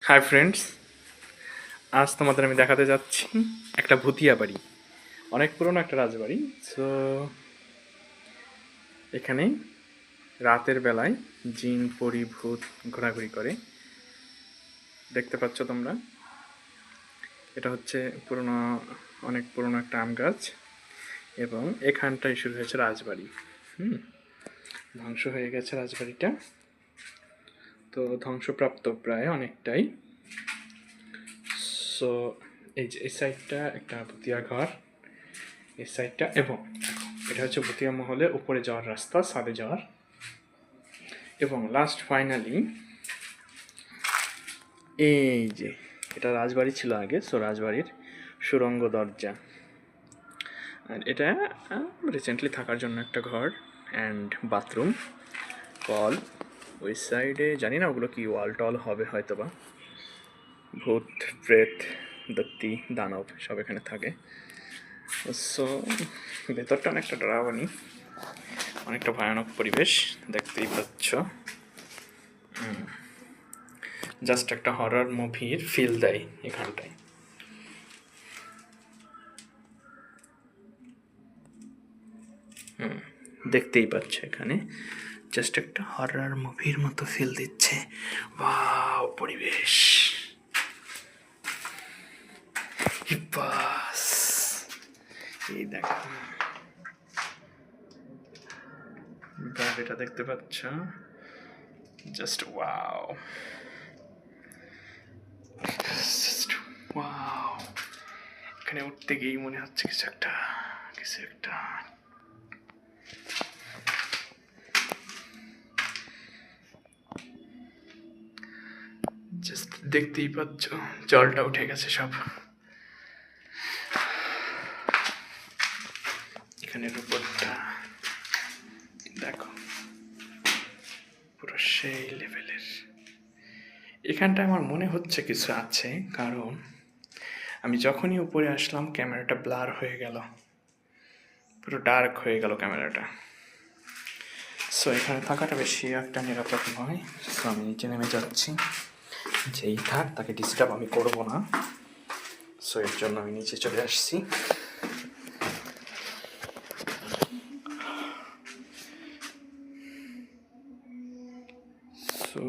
Hi friends, আজ তোমাদের আমি দেখাতে যাচ্ছি একটা ভুতিয়া বাড়ি। অনেক পুরনো একটা রাজবাড়ি। সো এখানে রাতের বেলায় জিন পরি ভূত ঘোরাঘুরি করে, দেখতে পাচ্ছ তোমরা। এটা হচ্ছে পুরনো, অনেক পুরনো একটা আম গাছ, এবং এখানটাই শুরু হয়েছে রাজবাড়ি। ধ্বংস হয়ে গেছে রাজবাড়িটা, তো ধ্বংসপ্রাপ্ত প্রায় অনেকটাই। সো এই যে এই সাইডটা একটা ভুতিয়া ঘর, এই সাইডটা, এবং এটা হচ্ছে ভুতিয়া মহলে উপরে যাওয়ার রাস্তা, ছাদে যাওয়ার। এবং লাস্ট ফাইনালি এই যে এটা রাজবাড়ি ছিল আগে, সো রাজবাড়ির সুড়ঙ্গ দরজা। আর এটা রিসেন্টলি থাকার জন্য একটা ঘর অ্যান্ড বাথরুম, কল। ওই সাইডে জানি না ওগুলো কি ওয়াল টল হবে হয়তো বা। ভূত প্রেত দত্তি দানব সব এখানে থাকে। সো ভেতরটা অনেকটা ডরাবনি, অনেকটা ভয়ানক পরিবেশ, দেখতেই পাচ্ছ। জাস্ট একটা হরর মুভির ফিল দেয় এখানটায়। দেখতেই পাচ্ছ এখানে জাস্ট একটা হরর মুভির মতো ফিল দিচ্ছে। ওয়াও পরিবেশ, বাস এই দেখো এটা দেখতে পাচ্ছ, জাস্ট ওয়াও, জাস্ট ওয়াও। এখানে উঠতে গিয়েই মনে হচ্ছে কিছু একটা জাস্ট দেখতেই পাচ্ছ, জলটা উঠে গেছে সব। এখানের উপরটা দেখো, পুরো সেই লেভেলের। এখানটা আমার মনে হচ্ছে কিছু আছে, কারণ আমি যখনই উপরে আসলাম ক্যামেরাটা ব্লার হয়ে গেল, পুরো ডার্ক হয়ে গেল ক্যামেরাটা। সো এখানে থাকাটা বেশি একটা নিরাপদ নয়। সো আমি নিচে নেমে যাচ্ছি, যেই থাক তাকে ডিস্টার্ব আমি করব না। সো এর জন্য আমি নিচে চলে আসছি। সো